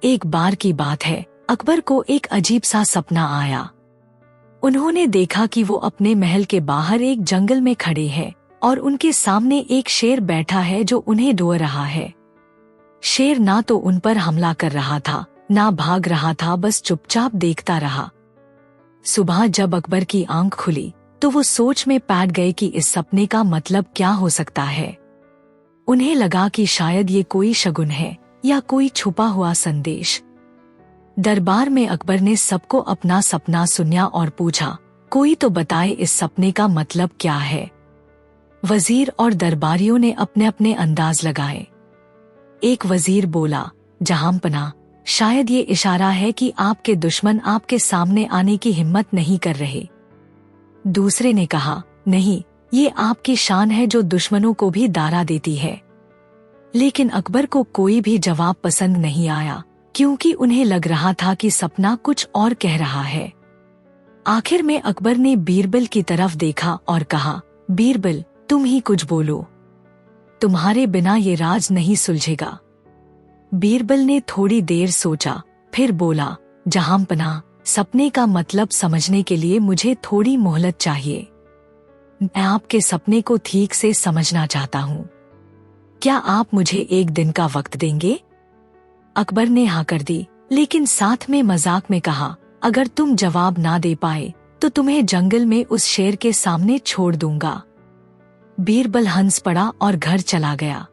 एक बार की बात है, अकबर को एक अजीब सा सपना आया। उन्होंने देखा कि वो अपने महल के बाहर एक जंगल में खड़े हैं और उनके सामने एक शेर बैठा है जो उन्हें ढूंढ रहा है। शेर ना तो उन पर हमला कर रहा था, ना भाग रहा था, बस चुपचाप देखता रहा। सुबह जब अकबर की आंख खुली तो वो सोच में पैठ गए कि इस सपने का मतलब क्या हो सकता है। उन्हें लगा कि शायद ये कोई शगुन है या कोई छुपा हुआ संदेश। दरबार में अकबर ने सबको अपना सपना सुनाया और पूछा, कोई तो बताए इस सपने का मतलब क्या है। वजीर और दरबारियों ने अपने अपने अंदाज लगाए। एक वजीर बोला, जहांपना, शायद ये इशारा है कि आपके दुश्मन आपके सामने आने की हिम्मत नहीं कर रहे। दूसरे ने कहा, नहीं, ये आपकी शान है जो दुश्मनों को भी दारा देती है। लेकिन अकबर को कोई भी जवाब पसंद नहीं आया, क्योंकि उन्हें लग रहा था कि सपना कुछ और कह रहा है। आखिर में अकबर ने बीरबल की तरफ देखा और कहा, बीरबल, तुम ही कुछ बोलो, तुम्हारे बिना ये राज नहीं सुलझेगा। बीरबल ने थोड़ी देर सोचा, फिर बोला, जहांपना, सपने का मतलब समझने के लिए मुझे थोड़ी मोहलत चाहिए। मैं आपके सपने को ठीक से समझना चाहता हूँ। क्या आप मुझे एक दिन का वक्त देंगे? अकबर ने हाँ कर दी, लेकिन साथ में मजाक में कहा, अगर तुम जवाब ना दे पाए तो तुम्हें जंगल में उस शेर के सामने छोड़ दूंगा। बीरबल हंस पड़ा और घर चला गया।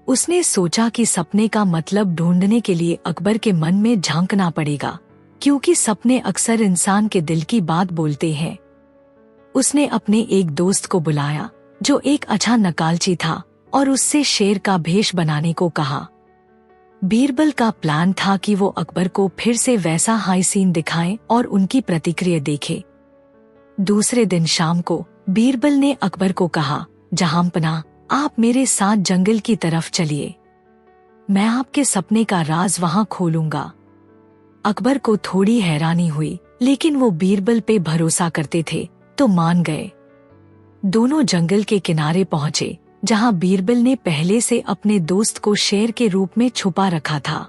उसने सोचा कि सपने का मतलब ढूंढने के लिए अकबर के मन में झांकना पड़ेगा, क्योंकि सपने अक्सर इंसान के दिल की बात बोलते हैं। उसने अपने एक दोस्त को बुलाया जो एक अच्छा नकालची था और उससे शेर का भेष बनाने को कहा। बीरबल का प्लान था कि वो अकबर को फिर से वैसा हाई सीन दिखाएं और उनकी प्रतिक्रिया देखे। दूसरे दिन शाम को बीरबल ने अकबर को कहा, जहांपना, आप मेरे साथ जंगल की तरफ चलिए, मैं आपके सपने का राज वहां खोलूंगा। अकबर को थोड़ी हैरानी हुई, लेकिन वो बीरबल पे भरोसा करते थे तो मान गए। दोनों जंगल के किनारे पहुंचे, जहां बीरबल ने पहले से अपने दोस्त को शेर के रूप में छुपा रखा था।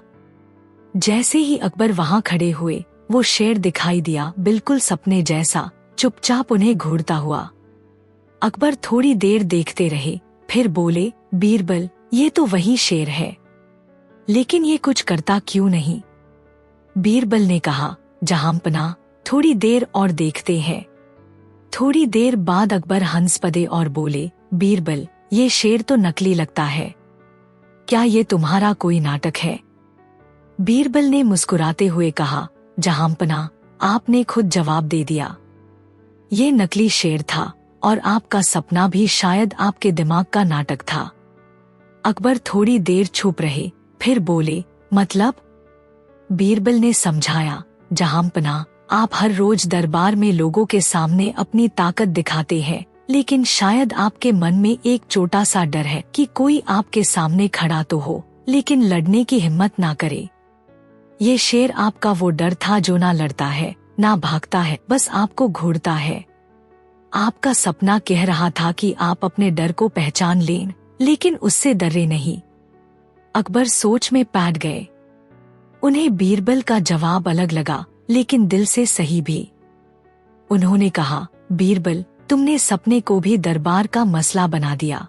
जैसे ही अकबर वहां खड़े हुए, वो शेर दिखाई दिया, बिल्कुल सपने जैसा, चुपचाप उन्हें घूरता हुआ। अकबर थोड़ी देर देखते रहे, फिर बोले, बीरबल, ये तो वही शेर है, लेकिन ये कुछ करता क्यों नहीं? बीरबल ने कहा, जहांपना, थोड़ी देर और देखते हैं। थोड़ी देर बाद अकबर हंस पड़े और बोले, बीरबल, ये शेर तो नकली लगता है, क्या ये तुम्हारा कोई नाटक है? बीरबल ने मुस्कुराते हुए कहा, जहांपना, आपने खुद जवाब दे दिया, ये नकली शेर था और आपका सपना भी शायद आपके दिमाग का नाटक था। अकबर थोड़ी देर चुप रहे, फिर बोले, मतलब? बीरबल ने समझाया, जहांपना, आप हर रोज दरबार में लोगों के सामने अपनी ताकत दिखाते हैं, लेकिन शायद आपके मन में एक छोटा सा डर है कि कोई आपके सामने खड़ा तो हो, लेकिन लड़ने की हिम्मत ना करे। ये शेर आपका वो डर था जो ना लड़ता है, ना भागता है, बस आपको घूरता है। आपका सपना कह रहा था कि आप अपने डर को पहचान लें, लेकिन उससे डरे नहीं। अकबर सोच में पैठ गए। उन्हें बीरबल का जवाब अलग लगा, लेकिन दिल से सही भी। उन्होंने कहा, बीरबल, तुमने सपने को भी दरबार का मसला बना दिया,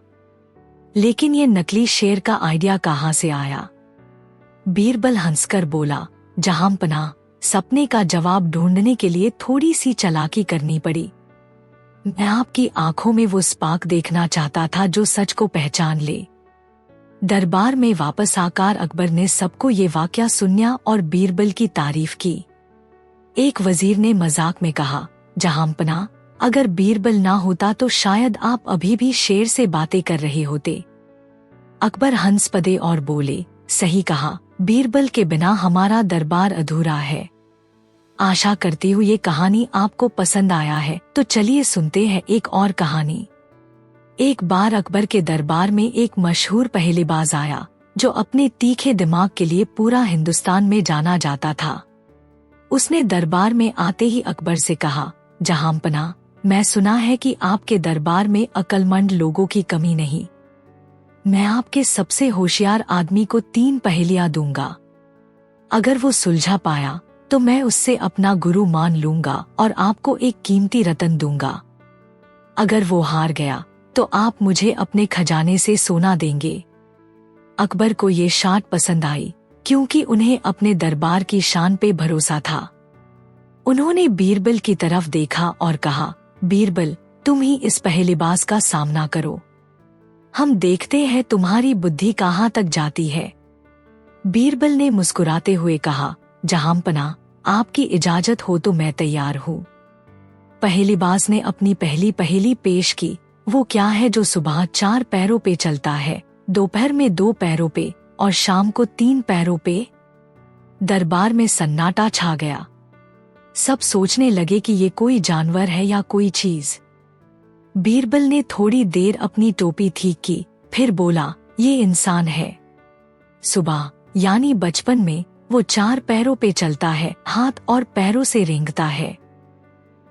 लेकिन ये नकली शेर का आइडिया कहाँ से आया? बीरबल हंसकर बोला, जहांपना, सपने का जवाब ढूंढने के लिए थोड़ी सी चालाकी करनी पड़ी। मैं आपकी आंखों में वो स्पार्क देखना चाहता था जो सच को पहचान ले। दरबार में वापस आकर अकबर ने सबको ये वाकया सुनाया और बीरबल की तारीफ की। एक वजीर ने मजाक में कहा, जहांपना, अगर बीरबल ना होता तो शायद आप अभी भी शेर से बातें कर रहे होते। अकबर हंस पड़े और बोले, सही कहा, बीरबल के बिना हमारा दरबार अधूरा है। आशा करती हूँ ये कहानी आपको पसंद आया है, तो चलिए सुनते हैं एक और कहानी। एक बार अकबर के दरबार में एक मशहूर पहेलीबाज आया, जो अपने तीखे दिमाग के लिए पूरा हिंदुस्तान में जाना जाता था। उसने दरबार में आते ही अकबर से कहा, जहांपना, मैं सुना है कि आपके दरबार में अक्लमंद लोगों की कमी नहीं। मैं आपके सबसे होशियार आदमी को 3 पहेलियां दूंगा। अगर वो सुलझा पाया तो मैं उससे अपना गुरु मान लूंगा और आपको एक कीमती रतन दूंगा। अगर वो हार गया तो आप मुझे अपने खजाने से सोना देंगे। अकबर को ये शर्त पसंद आई क्योंकि उन्हें अपने दरबार की शान पे भरोसा था। उन्होंने बीरबल की तरफ देखा और कहा, बीरबल, तुम ही इस पहेलीबाज का सामना करो। हम देखते हैं तुम्हारी बुद्धि कहाँ तक जाती है। बीरबल ने मुस्कुराते हुए कहा, जहांपना, आपकी इजाजत हो तो मैं तैयार हूँ। पहेलीबाज ने अपनी पहली पहेली पेश की। वो क्या है जो सुबह 4 पैरों पे चलता है, दोपहर में 2 पैरों पे और शाम को 3 पैरों पे? दरबार में सन्नाटा छा गया। सब सोचने लगे कि ये कोई जानवर है या कोई चीज। बीरबल ने थोड़ी देर अपनी टोपी ठीक की, फिर बोला, ये इंसान है। सुबह यानी बचपन में वो 4 पैरों पे चलता है, हाथ और पैरों से रेंगता है।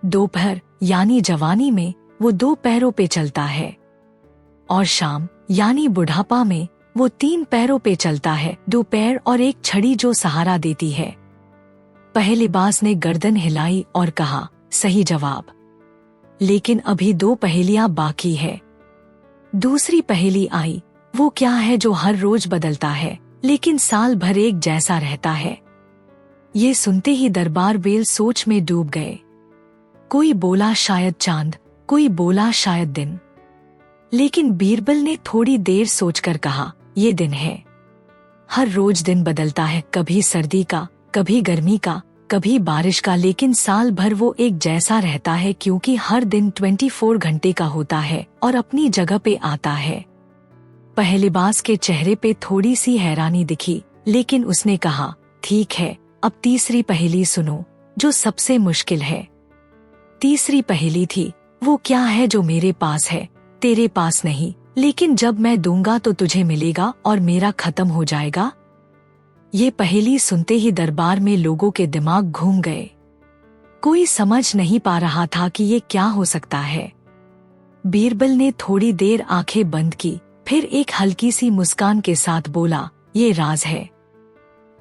दोपहर यानी जवानी में वो 2 पैरों पे चलता है। और शाम यानी बुढ़ापा में वो 3 पैरों पे चलता है, 2 पैर और एक छड़ी जो सहारा देती है। पहेलीबाज ने गर्दन हिलाई और कहा, सही जवाब। लेकिन अभी 2 पहेलियां बाकी है। दूसरी पहेली आई, वो क्या है जो हर रोज बदलता है लेकिन साल भर एक जैसा रहता है। ये सुनते ही दरबार बेल सोच में डूब गए। कोई बोला शायद चांद, कोई बोला शायद दिन। लेकिन बीरबल ने थोड़ी देर सोचकर कहा, ये दिन है। हर रोज दिन बदलता है, कभी सर्दी का, कभी गर्मी का, कभी बारिश का, लेकिन साल भर वो एक जैसा रहता है क्योंकि हर दिन 24 घंटे का होता है और अपनी जगह पे आता है। पहेलीबाज के चेहरे पे थोड़ी सी हैरानी दिखी, लेकिन उसने कहा, ठीक है, अब तीसरी पहेली सुनो, जो सबसे मुश्किल है। तीसरी पहेली थी, वो क्या है जो मेरे पास है, तेरे पास नहीं, लेकिन जब मैं दूंगा तो तुझे मिलेगा और मेरा खत्म हो जाएगा। ये पहेली सुनते ही दरबार में लोगों के दिमाग घूम गए। कोई समझ नहीं पा रहा था कि ये क्या हो सकता है। बीरबल ने थोड़ी देर आंखें बंद की, फिर एक हल्की सी मुस्कान के साथ बोला, ये राज है।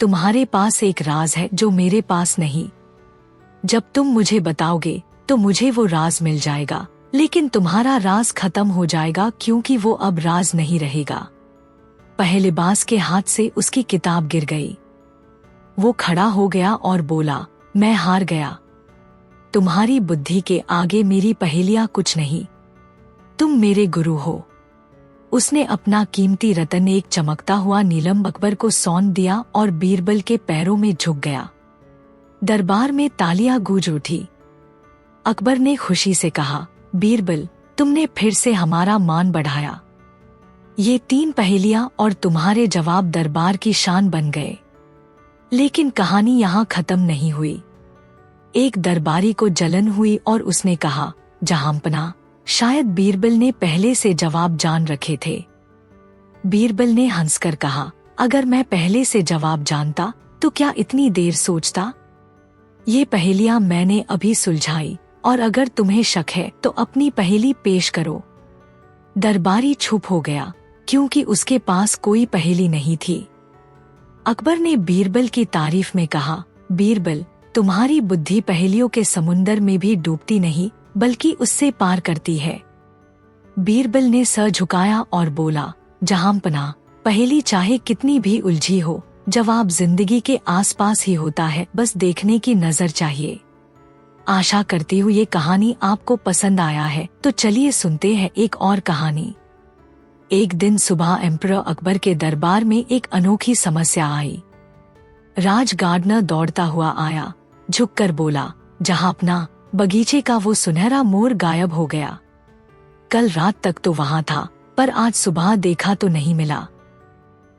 तुम्हारे पास एक राज है जो मेरे पास नहीं। जब तुम मुझे बताओगे तो मुझे वो राज मिल जाएगा, लेकिन तुम्हारा राज खत्म हो जाएगा क्योंकि वो अब राज नहीं रहेगा। पहेलीबाज के हाथ से उसकी किताब गिर गई। वो खड़ा हो गया और बोला, मैं हार गया। तुम्हारी बुद्धि के आगे मेरी पहेलियां कुछ नहीं। तुम मेरे गुरु हो। उसने अपना कीमती रतन एक चमकता हुआ नीलम अकबर को सौंप दिया और बीरबल के पैरों में झुक गया। दरबार में तालियां गूंज उठी। अकबर ने खुशी से कहा, बीरबल, तुमने फिर से हमारा मान बढ़ाया। ये 3 पहेलियां और तुम्हारे जवाब दरबार की शान बन गए। लेकिन कहानी यहाँ खत्म नहीं हुई। एक दरबारी को जलन हुई और उसने कहा, जहांपना, शायद बीरबल ने पहले से जवाब जान रखे थे। बीरबल ने हंसकर कहा, अगर मैं पहले से जवाब जानता तो क्या इतनी देर सोचता। ये पहेलियां मैंने अभी सुलझाई और अगर तुम्हें शक है तो अपनी पहेली पेश करो। दरबारी चुप हो गया क्योंकि उसके पास कोई पहेली नहीं थी। अकबर ने बीरबल की तारीफ में कहा, बीरबल, तुम्हारी बुद्धि पहेलियों के समुंदर में भी डूबती नहीं बल्कि उससे पार करती है। बीरबल ने सर झुकाया और बोला, जहांपना, पहेली चाहे कितनी भी उलझी हो, जवाब जिंदगी के आसपास ही होता है, बस देखने की नजर चाहिए। आशा करती हूँ ये कहानी आपको पसंद आया है, तो चलिए सुनते हैं एक और कहानी। एक दिन सुबह एम्परर अकबर के दरबार में एक अनोखी समस्या आई। राज गार्डनर दौड़ता हुआ आया, झुककर बोला, जहांपना, बगीचे का वो सुनहरा मोर गायब हो गया। कल रात तक तो वहां था, पर आज सुबह देखा तो नहीं मिला।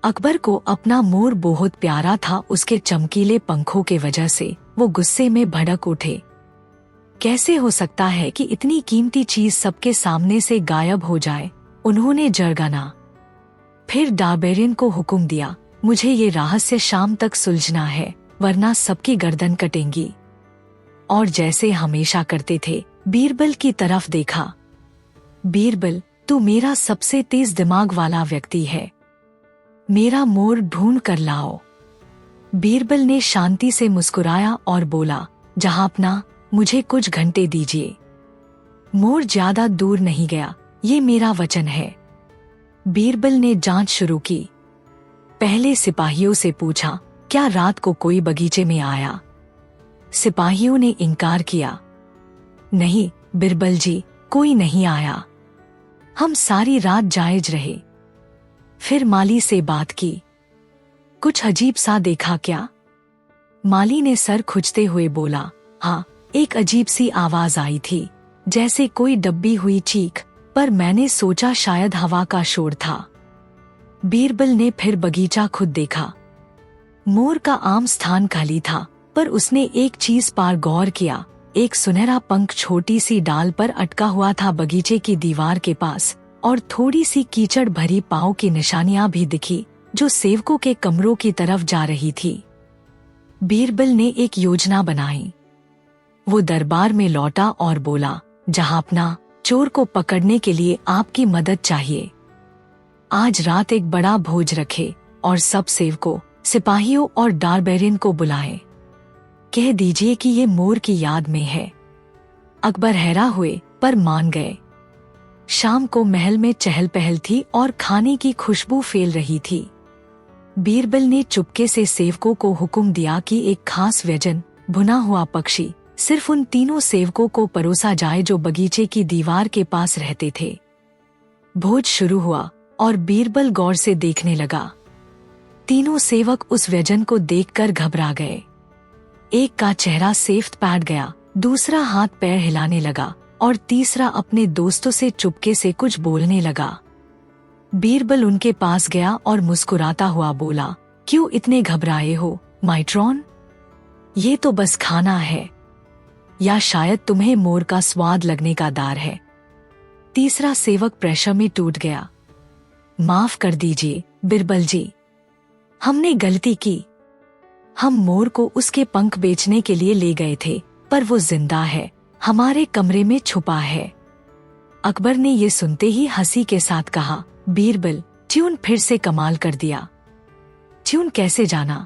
अकबर को अपना मोर बहुत प्यारा था, उसके चमकीले पंखों के वजह से वो गुस्से में भड़क उठे। कैसे हो सकता है कि इतनी कीमती चीज सबके सामने से गायब हो जाए। उन्होंने जरगाना। फिर डार्बेरियन को हुक्म दिया, मुझे ये रहस्य शाम तक सुलझना है, वरना सबकी गर्दन कटेंगी। और जैसे हमेशा करते थे, बीरबल की तरफ देखा। बीरबल, तू मेरा सबसे तेज दिमाग वाला व्यक्ति है। मेरा मोर ढूंढ कर लाओ। बीरबल ने शांति से मुस्कुराया और बोला, जहांपना, मुझे कुछ घंटे दीजिए। मोर ज्यादा दूर नहीं गया, ये मेरा वचन है। बीरबल ने जांच शुरू की। पहले सिपाहियों से पूछा, क्या रात को कोई बगीचे में आया? सिपाहियों ने इनकार किया। नहीं बीरबल जी, कोई नहीं आया। हम सारी रात जायज रहे। फिर माली से बात की। कुछ अजीब सा देखा क्या? माली ने सर खुजते हुए बोला, हाँ, एक अजीब सी आवाज आई थी, जैसे कोई दबी हुई चीख, पर मैंने सोचा शायद हवा का शोर था। बीरबल ने फिर बगीचा खुद देखा। मोर का आम स्थान खाली था, पर उसने एक चीज पर गौर किया। एक सुनहरा पंख छोटी सी डाल पर अटका हुआ था बगीचे की दीवार के पास, और थोड़ी सी कीचड़ भरी पाँव की निशानियां भी दिखी, जो सेवकों के कमरों की तरफ जा रही थी। बीरबल ने एक योजना बनाई। वो दरबार में लौटा और बोला, जहांपना, चोर को पकड़ने के लिए आपकी मदद चाहिए। आज रात एक बड़ा भोज रखे और सब सेवकों, सिपाहियों और डारबेरियन को बुलाएं। कह दीजिए कि ये मोर की याद में है। अकबर हैरान हुए पर मान गए। शाम को महल में चहल पहल थी और खाने की खुशबू फैल रही थी। बीरबल ने चुपके से सेवकों को हुक्म दिया कि एक खास व्यंजन, भुना हुआ पक्षी, सिर्फ उन तीनों सेवकों को परोसा जाए जो बगीचे की दीवार के पास रहते थे। भोज शुरू हुआ और बीरबल गौर से देखने लगा। तीनों सेवक उस व्यंजन को देखकर घबरा गए। एक का चेहरा सेफ्त पैट गया, दूसरा हाथ पैर हिलाने लगा और तीसरा अपने दोस्तों से चुपके से कुछ बोलने लगा। बीरबल उनके पास गया और मुस्कुराता हुआ बोला, क्यों इतने घबराए हो माइट्रॉन? ये तो बस खाना है, या शायद तुम्हें मोर का स्वाद लगने का डर है। तीसरा सेवक प्रेशर में टूट गया। माफ कर दीजिए बीरबल जी, हमने गलती की। हम मोर को उसके पंख बेचने के लिए ले गए थे, पर वो जिंदा है, हमारे कमरे में छुपा है। अकबर ने ये सुनते ही हंसी के साथ कहा, बीरबल, ट्यून फिर से कमाल कर दिया। ट्यून कैसे जाना?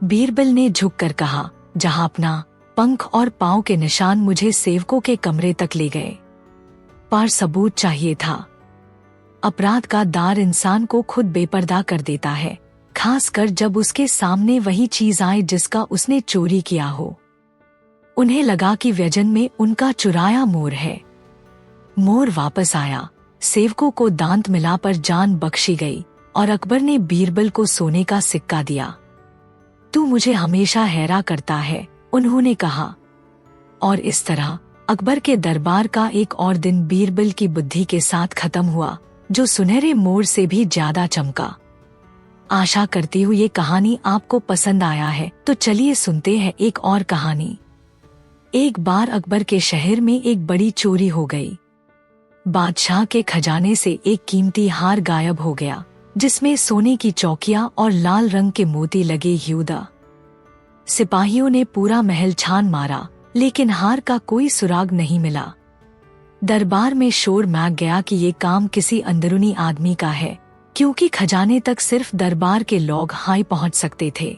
बीरबल ने झुककर कहा, जहांपना, पंख और पांव के निशान मुझे सेवकों के कमरे तक ले गए, पर सबूत चाहिए था। अपराध का दार इंसान को खुद बेपर्दा कर देता है, खासकर जब उसके सामने वही चीज आए जिसका उसने चोरी किया हो। उन्हें लगा कि व्यंजन में उनका चुराया मोर है। मोर वापस आया, सेवकों को दांत मिलाकर जान बख्शी गई और अकबर ने बीरबल को सोने का सिक्का दिया। तू मुझे हमेशा हैरान करता है, उन्होंने कहा। और इस तरह अकबर के दरबार का एक और दिन बीरबल की बुद्धि के साथ खत्म हुआ, जो सुनहरे मोर से भी ज्यादा चमका। आशा करती हूँ ये कहानी आपको पसंद आया है, तो चलिए सुनते हैं एक और कहानी। एक बार अकबर के शहर में एक बड़ी चोरी हो गई। बादशाह के खजाने से एक कीमती हार गायब हो गया, जिसमें सोने की चौकियां और लाल रंग के मोती लगे ह्यूदा। सिपाहियों ने पूरा महल छान मारा, लेकिन हार का कोई सुराग नहीं मिला। दरबार में शोर मच गया कि ये काम किसी अंदरूनी आदमी का है, क्योंकि खजाने तक सिर्फ दरबार के लोग हाई पहुंच सकते थे।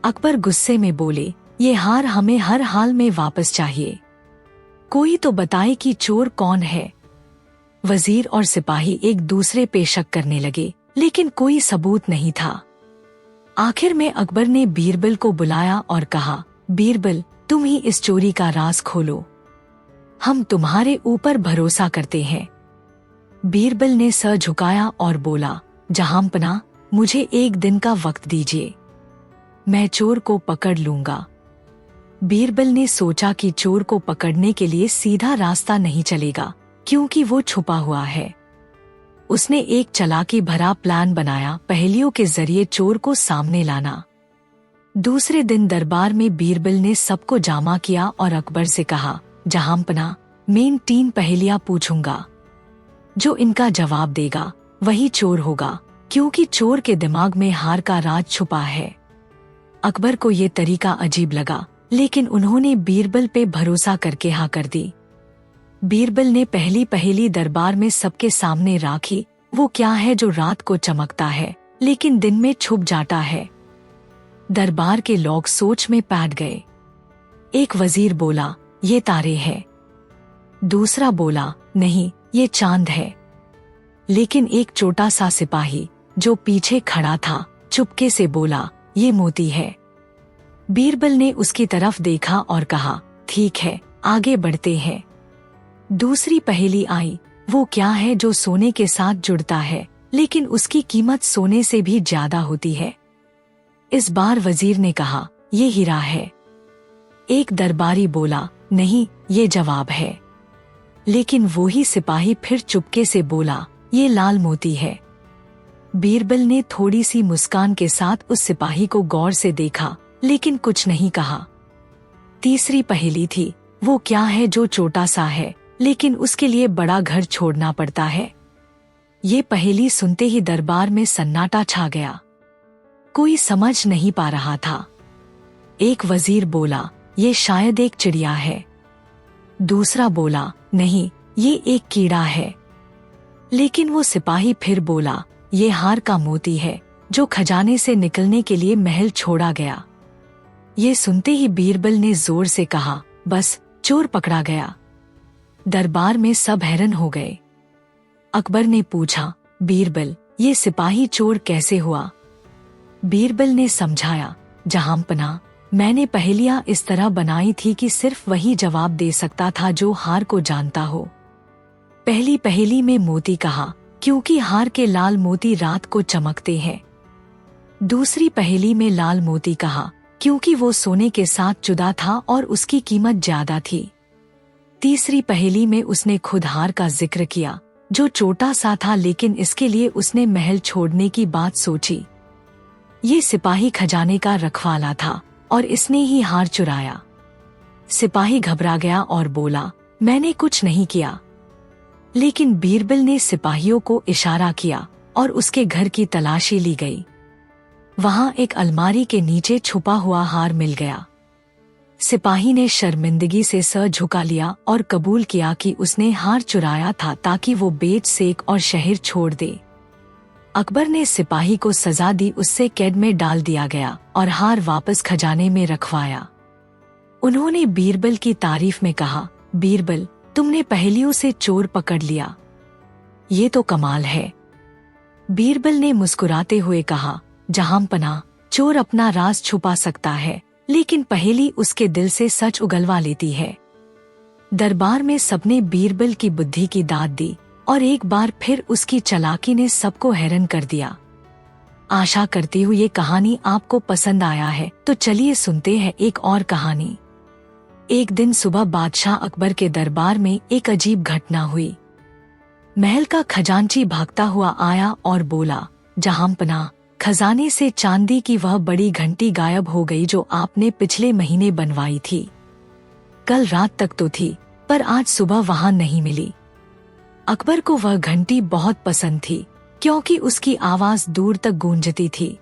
अकबर गुस्से में बोले, ये हार हमें हर हाल में वापस चाहिए। कोई तो बताए कि चोर कौन है। वजीर और सिपाही एक दूसरे पे शक करने लगे, लेकिन कोई सबूत नहीं था। आखिर में अकबर ने बीरबल को बुलाया और कहा, बीरबल, तुम ही इस चोरी का राज खोलो। हम तुम्हारे ऊपर भरोसा करते हैं। बीरबल ने सर झुकाया और बोला, जहांपना, मुझे एक दिन का वक्त दीजिए, मैं चोर को पकड़ लूंगा। बीरबल ने सोचा कि चोर को पकड़ने के लिए सीधा रास्ता नहीं चलेगा, क्योंकि वो छुपा हुआ है। उसने एक चालाकी भरा प्लान बनाया, पहेलियों के जरिए चोर को सामने लाना। दूसरे दिन दरबार में बीरबल ने सबको जमा किया और अकबर से कहा, जहांपना, मैं 3 पहेलियां पूछूंगा। जो इनका जवाब देगा वही चोर होगा, क्योंकि चोर के दिमाग में हार का राज छुपा है। अकबर को ये तरीका अजीब लगा, लेकिन उन्होंने बीरबल पे भरोसा करके हाँ कर दी। बीरबल ने पहली पहेली दरबार में सबके सामने रखी, वो क्या है जो रात को चमकता है लेकिन दिन में छुप जाता है। दरबार के लोग सोच में पैठ गए। एक वजीर बोला, ये तारे हैं। दूसरा बोला, नहीं, ये चांद है। लेकिन एक छोटा सा सिपाही जो पीछे खड़ा था चुपके से बोला, ये मोती है। बीरबल ने उसकी तरफ देखा और कहा, ठीक है, आगे बढ़ते हैं। दूसरी पहेली आई, वो क्या है जो सोने के साथ जुड़ता है लेकिन उसकी कीमत सोने से भी ज्यादा होती है। इस बार वजीर ने कहा, ये हीरा है। एक दरबारी बोला, नहीं, ये जवाब है। लेकिन वही सिपाही फिर चुपके से बोला, ये लाल मोती है। बीरबल ने थोड़ी सी मुस्कान के साथ उस सिपाही को गौर से देखा लेकिन कुछ नहीं कहा। तीसरी पहेली थी, वो क्या है जो छोटा सा है लेकिन उसके लिए बड़ा घर छोड़ना पड़ता है। ये पहेली सुनते ही दरबार में सन्नाटा छा गया। कोई समझ नहीं पा रहा था। एक वजीर बोला, ये शायद एक चिड़िया है। दूसरा बोला, नहीं, ये एक कीड़ा है। लेकिन वो सिपाही फिर बोला, ये हार का मोती है जो खजाने से निकलने के लिए महल छोड़ा गया। ये सुनते ही बीरबल ने जोर से कहा, बस, चोर पकड़ा गया। दरबार में सब हैरान हो गए। अकबर ने पूछा, बीरबल, ये सिपाही चोर कैसे हुआ? बीरबल ने समझाया, जहांपना, मैंने पहेलियां इस तरह बनाई थी कि सिर्फ वही जवाब दे सकता था जो हार को जानता हो। पहली पहेली में मोती कहा, क्योंकि हार के लाल मोती रात को चमकते हैं। दूसरी पहेली में लाल मोती कहा, क्योंकि वो सोने के साथ जुदा था और उसकी कीमत ज्यादा थी। तीसरी पहेली में उसने खुद हार का जिक्र किया जो छोटा सा था लेकिन इसके लिए उसने महल छोड़ने की बात सोची। ये सिपाही खजाने का रखवाला था और इसने ही हार चुराया। सिपाही घबरा गया और बोला, मैंने कुछ नहीं किया। लेकिन बीरबल ने सिपाहियों को इशारा किया और उसके घर की तलाशी ली गई। वहां एक अलमारी के नीचे छुपा हुआ हार मिल गया। सिपाही ने शर्मिंदगी से सर झुका लिया और कबूल किया कि उसने हार चुराया था ताकि वो बेच सेक और शहर छोड़ दे। अकबर ने सिपाही को सजा दी, उससे कैद में डाल दिया गया और हार वापस खजाने में रखवाया। उन्होंने बीरबल की तारीफ में कहा, बीरबल, तुमने पहेलियों से चोर पकड़ लिया। ये तो कमाल है। बीरबल ने मुस्कुराते हुए कहा, जहांपना, चोर अपना राज छुपा सकता है लेकिन पहेली उसके दिल से सच उगलवा लेती है। दरबार में सबने बीरबल की बुद्धि की दाद दी और एक बार फिर उसकी चालाकी ने सबको हैरान कर दिया। आशा करती हूँ ये कहानी आपको पसंद आया है, तो चलिए सुनते हैं एक और कहानी। एक दिन सुबह बादशाह अकबर के दरबार में एक अजीब घटना हुई। महल का खजांची भागता हुआ आया और बोला, जहांपना, खजाने से चांदी की वह बड़ी घंटी गायब हो गई जो आपने पिछले महीने बनवाई थी। कल रात तक तो थी पर आज सुबह वहां नहीं मिली। अकबर को वह घंटी बहुत पसंद थी क्योंकि उसकी आवाज दूर तक गूंजती थी।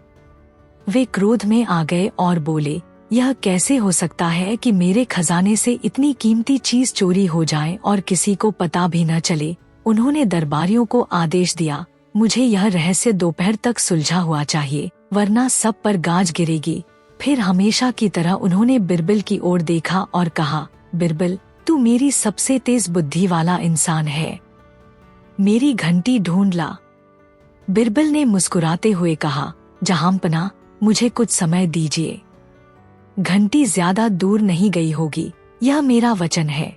वे क्रोध में आ गए और बोले, यह कैसे हो सकता है कि मेरे खजाने से इतनी कीमती चीज चोरी हो जाए और किसी को पता भी न चले। उन्होंने दरबारियों को आदेश दिया, मुझे यह रहस्य दोपहर तक सुलझा हुआ चाहिए वरना सब पर गाज गिरेगी। फिर हमेशा की तरह उन्होंने बिरबल की ओर देखा और कहा, बिरबल, तू मेरी सबसे तेज बुद्धि वाला इंसान है, मेरी घंटी ढूंढ ला। बिरबल ने मुस्कुराते हुए कहा, जहांपना, मुझे कुछ समय दीजिए। घंटी ज्यादा दूर नहीं गई होगी, यह मेरा वचन है।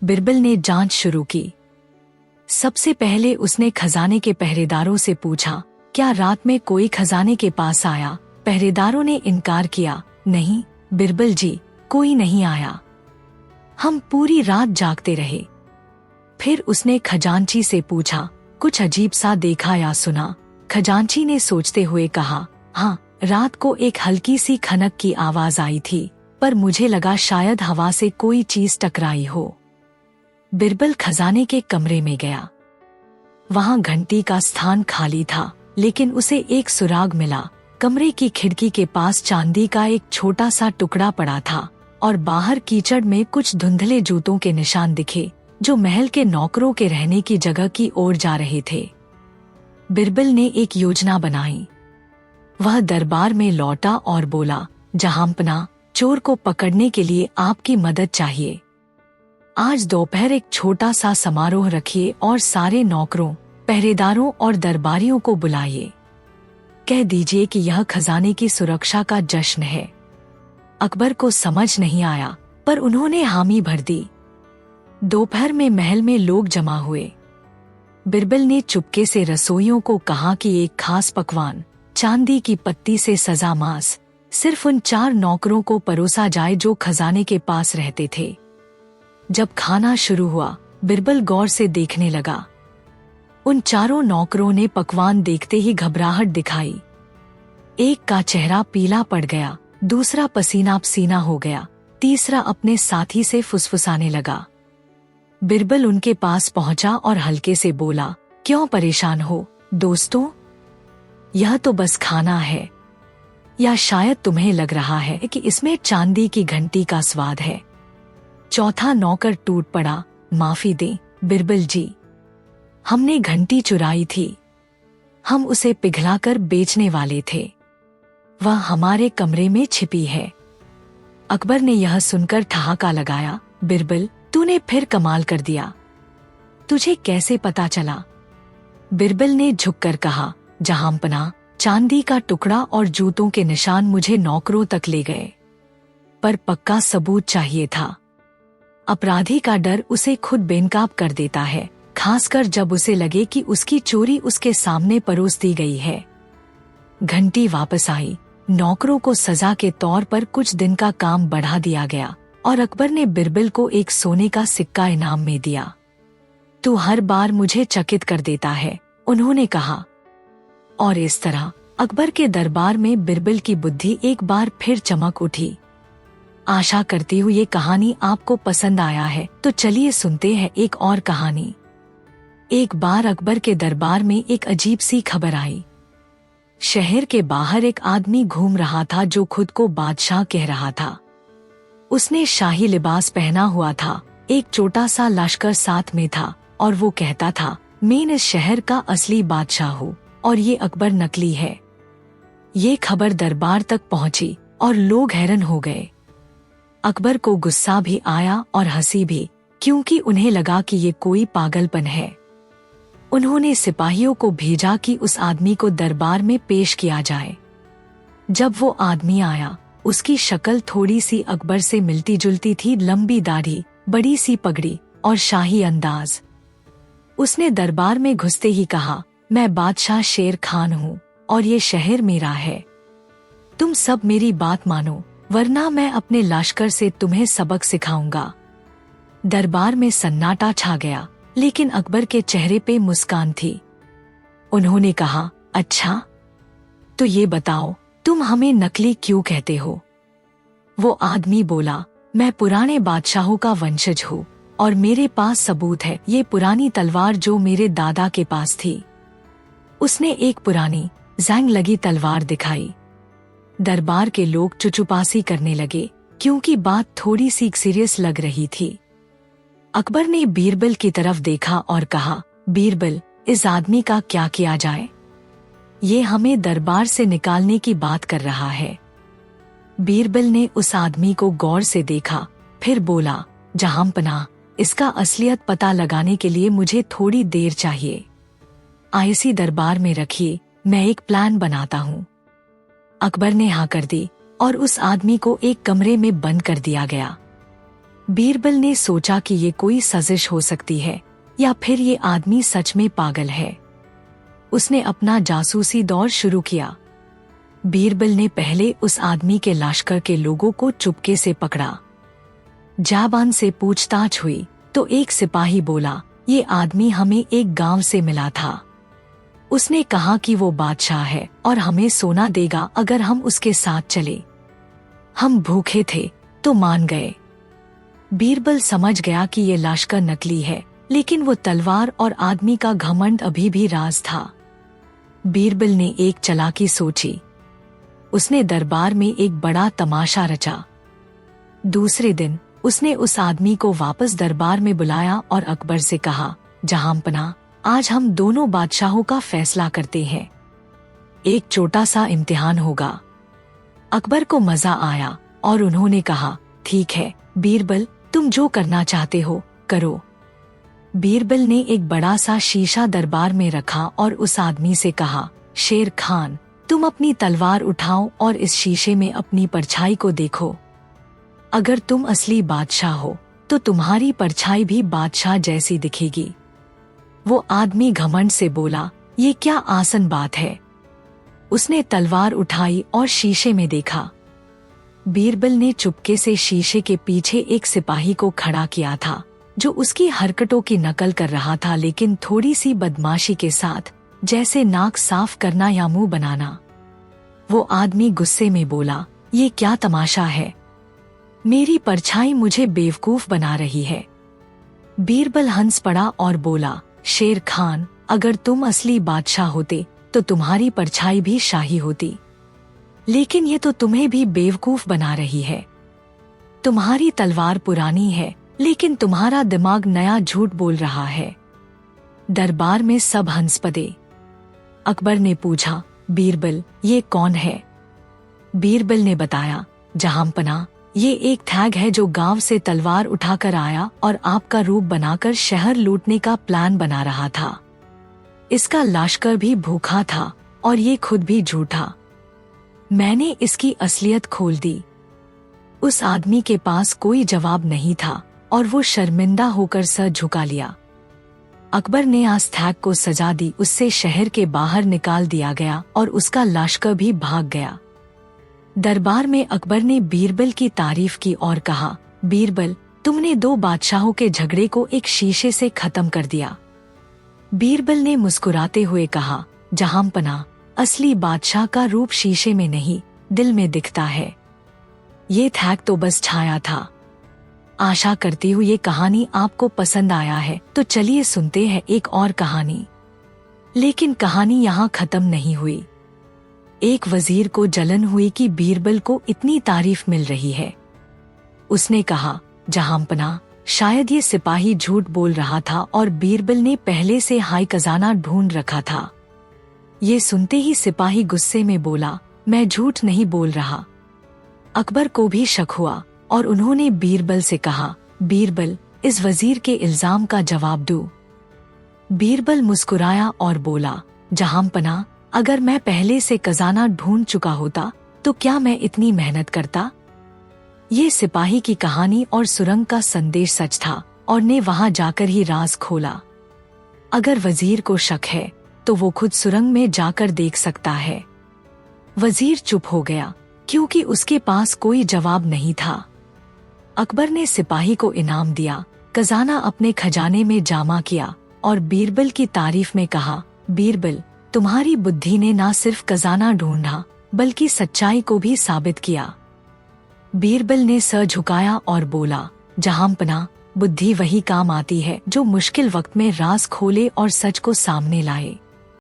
बिरबल ने जांच शुरू की। सबसे पहले उसने खजाने के पहरेदारों से पूछा, क्या रात में कोई खजाने के पास आया? पहरेदारों ने इनकार किया, नहीं बिरबल जी, कोई नहीं आया। हम पूरी रात जागते रहे। फिर उसने खजांची से पूछा, कुछ अजीब सा देखा या सुना? खजांची ने सोचते हुए कहा, हाँ, रात को एक हल्की सी खनक की आवाज आई थी, पर मुझे लगा शायद हवा से कोई चीज टकराई हो। बिरबल खजाने के कमरे में गया। वहां घंटी का स्थान खाली था, लेकिन उसे एक सुराग मिला। कमरे की खिड़की के पास चांदी का एक छोटा सा टुकड़ा पड़ा था और बाहर कीचड़ में कुछ धुंधले जूतों के निशान दिखे जो महल के नौकरों के रहने की जगह की ओर जा रहे थे। बिरबल ने एक योजना बनाई। वह दरबार में लौटा और बोला, जहांपना, चोर को पकड़ने के लिए आपकी मदद चाहिए। आज दोपहर एक छोटा सा समारोह रखिए और सारे नौकरों, पहरेदारों और दरबारियों को बुलाइए। कह दीजिए कि यह खजाने की सुरक्षा का जश्न है। अकबर को समझ नहीं आया, पर उन्होंने हामी भर दी। दोपहर में महल में लोग जमा हुए। बिरबल ने चुपके से रसोइयों को कहा कि एक खास पकवान, चांदी की पत्ती से सजा मांस, सिर्फ उन 4 नौकरों को परोसा जाए जो खजाने के पास रहते थे। जब खाना शुरू हुआ, बिरबल गौर से देखने लगा। उन 4 नौकरों ने पकवान देखते ही घबराहट दिखाई। एक का चेहरा पीला पड़ गया, दूसरा पसीना पसीना हो गया, तीसरा अपने साथी से फुसफुसाने लगा। बिरबल उनके पास पहुंचा और हल्के से बोला, क्यों परेशान हो दोस्तों? यह तो बस खाना है। या शायद तुम्हें लग रहा है कि इसमें चांदी की घंटी का स्वाद है। चौथा नौकर टूट पड़ा, माफी दें बिरबल जी, हमने घंटी चुराई थी। हम उसे पिघलाकर बेचने वाले थे। वह हमारे कमरे में छिपी है। अकबर ने यह सुनकर ठहाका लगाया, बिरबल, तूने फिर कमाल कर दिया। तुझे कैसे पता चला? बिरबल ने झुककर कहा, जहांपना, चांदी का टुकड़ा और जूतों के निशान मुझे नौकरों तक ले गए, पर पक्का सबूत चाहिए था। अपराधी का डर उसे खुद बेनकाब कर देता है, खासकर जब उसे लगे कि उसकी चोरी उसके सामने परोस दी गई है। घंटी वापस आई। नौकरों को सजा के तौर पर कुछ दिन का काम बढ़ा दिया गया और अकबर ने बिरबल को एक सोने का सिक्का इनाम में दिया। तू हर बार मुझे चकित कर देता है, उन्होंने कहा। और इस तरह अकबर के दरबार में बिरबल की बुद्धि एक बार फिर चमक उठी। आशा करती हूँ ये कहानी आपको पसंद आया है, तो चलिए सुनते हैं एक और कहानी। एक बार अकबर के दरबार में एक अजीब सी खबर आई। शहर के बाहर एक आदमी घूम रहा था जो खुद को बादशाह कह रहा था। उसने शाही लिबास पहना हुआ था, एक छोटा सा लश्कर साथ में था और वो कहता था, मैं इस शहर का असली बादशाह हूँ और ये अकबर नकली है। ये खबर दरबार तक पहुंची और लोग हैरान हो गए। अकबर को गुस्सा भी आया और हंसी भी, क्योंकि उन्हें लगा कि ये कोई पागलपन है। उन्होंने सिपाहियों को भेजा कि उस आदमी को दरबार में पेश किया जाए। जब वो आदमी आया, उसकी शक्ल थोड़ी सी अकबर से मिलती जुलती थी, लंबी दाढ़ी, बड़ी सी पगड़ी और शाही अंदाज। उसने दरबार में घुसते ही कहा, मैं बादशाह शेर खान हूँ और ये शहर मेरा है। तुम सब मेरी बात मानो, वरना मैं अपने लश्कर से तुम्हें सबक सिखाऊंगा। दरबार में सन्नाटा छा गया, लेकिन अकबर के चेहरे पे मुस्कान थी। उन्होंने कहा, अच्छा, तो ये बताओ, तुम हमें नकली क्यों कहते हो? वो आदमी बोला, मैं पुराने बादशाहों का वंशज हूँ और मेरे पास सबूत है, ये पुरानी तलवार जो मेरे दादा के पास थी। उसने एक पुरानी जंग लगी तलवार दिखाई। दरबार के लोग चुचुपासी करने लगे, क्योंकि बात थोड़ी सी सीरियस लग रही थी। अकबर ने बीरबल की तरफ देखा और कहा, बीरबल, इस आदमी का क्या किया जाए? ये हमें दरबार से निकालने की बात कर रहा है। बीरबल ने उस आदमी को गौर से देखा, फिर बोला, जहांपना, इसका असलियत पता लगाने के लिए मुझे थोड़ी देर चाहिए। आईसी दरबार में रखिए, मैं एक प्लान बनाता हूँ। अकबर ने हाँ कर दी और उस आदमी को एक कमरे में बंद कर दिया गया। बीरबल ने सोचा कि ये कोई साजिश हो सकती है या फिर ये आदमी सच में पागल है। उसने अपना जासूसी दौर शुरू किया। बीरबल ने पहले उस आदमी के लश्कर के लोगों को चुपके से पकड़ा। जाबान से पूछताछ हुई तो एक सिपाही बोला, ये आदमी हमें एक गांव से मिला था। उसने कहा कि वो बादशाह है और हमें सोना देगा अगर हम उसके साथ चले। हम भूखे थे तो मान गए। बीरबल समझ गया कि ये लश्कर नकली है, लेकिन वो तलवार और आदमी का घमंड अभी भी राज था। बीरबल ने एक चालाकी सोची। उसने दरबार में एक बड़ा तमाशा रचा। दूसरे दिन उसने उस आदमी को वापस दरबार में बुलाया और अकबर से कहा, जहांपना, आज हम दोनों बादशाहों का फैसला करते हैं। एक छोटा सा इम्तिहान होगा। अकबर को मजा आया और उन्होंने कहा, ठीक है बीरबल, तुम जो करना चाहते हो करो। बीरबल ने एक बड़ा सा शीशा दरबार में रखा और उस आदमी से कहा, शेर खान, तुम अपनी तलवार उठाओ और इस शीशे में अपनी परछाई को देखो। अगर तुम असली बादशाह हो तो तुम्हारी परछाई भी बादशाह जैसी दिखेगी। वो आदमी घमंड से बोला, ये क्या आसान बात है। उसने तलवार उठाई और शीशे में देखा। बीरबल ने चुपके से शीशे के पीछे एक सिपाही को खड़ा किया था जो उसकी हरकतों की नकल कर रहा था, लेकिन थोड़ी सी बदमाशी के साथ, जैसे नाक साफ करना या मुंह बनाना। वो आदमी गुस्से में बोला, ये क्या तमाशा है, मेरी परछाई मुझे बेवकूफ बना रही है। बीरबल हंस पड़ा और बोला, शेर खान, अगर तुम असली बादशाह होते तो तुम्हारी परछाई भी शाही होती, लेकिन ये तो तुम्हें भी बेवकूफ बना रही है। तुम्हारी तलवार पुरानी है लेकिन तुम्हारा दिमाग नया झूठ बोल रहा है। दरबार में सब हंस पड़े। अकबर ने पूछा, बीरबल, ये कौन है? बीरबल ने बताया, जहांपना, ये एक थैग है जो गांव से तलवार उठाकर आया और आपका रूप बनाकर शहर लूटने का प्लान बना रहा था। इसका लश्कर भी भूखा था और ये खुद भी झूठा। मैंने इसकी असलियत खोल दी। उस आदमी के पास कोई जवाब नहीं था और वो शर्मिंदा होकर सर झुका लिया। अकबर ने आस्थाक को सजा दी, उससे शहर के बाहर निकाल दिया गया और उसका लश्कर भी भाग गया। दरबार में अकबर ने बीरबल की तारीफ की और कहा, बीरबल, तुमने दो बादशाहों के झगड़े को एक शीशे से खत्म कर दिया। बीरबल ने मुस्कुराते हुए कहा, जहांपना, असली बादशाह का रूप शीशे में नहीं, दिल में दिखता है। ये थैग तो बस छाया था। आशा करती हूँ ये कहानी आपको पसंद आया है, तो चलिए सुनते हैं एक और कहानी। लेकिन कहानी यहाँ खत्म नहीं हुई। एक वजीर को जलन हुई कि बीरबल को इतनी तारीफ मिल रही है। उसने कहा, जहांपना, शायद ये सिपाही झूठ बोल रहा था और बीरबल ने पहले से हाई खजाना ढूंढ रखा था। ये सुनते ही सिपाही गुस्से में बोला, मैं झूठ नहीं बोल रहा। अकबर को भी शक हुआ और उन्होंने बीरबल से कहा, बीरबल, इस वजीर के इल्जाम का जवाब दो। बीरबल मुस्कुराया और बोला, जहांपना, अगर मैं पहले से खजाना ढूंढ चुका होता तो क्या मैं इतनी मेहनत करता? ये सिपाही की कहानी और सुरंग का संदेश सच था और ने वहां जाकर ही राज खोला। अगर वजीर को शक है तो वो खुद सुरंग में जाकर देख सकता है। वजीर चुप हो गया क्योंकि उसके पास कोई जवाब नहीं था। अकबर ने सिपाही को इनाम दिया, खजाना अपने खजाने में जमा किया और बीरबल की तारीफ में कहा, बीरबल, तुम्हारी बुद्धि ने न सिर्फ खजाना ढूंढा बल्कि सच्चाई को भी साबित किया। बीरबल ने सर झुकाया और बोला, जहांपना, बुद्धि वही काम आती है जो मुश्किल वक्त में राज खोले और सच को सामने लाए।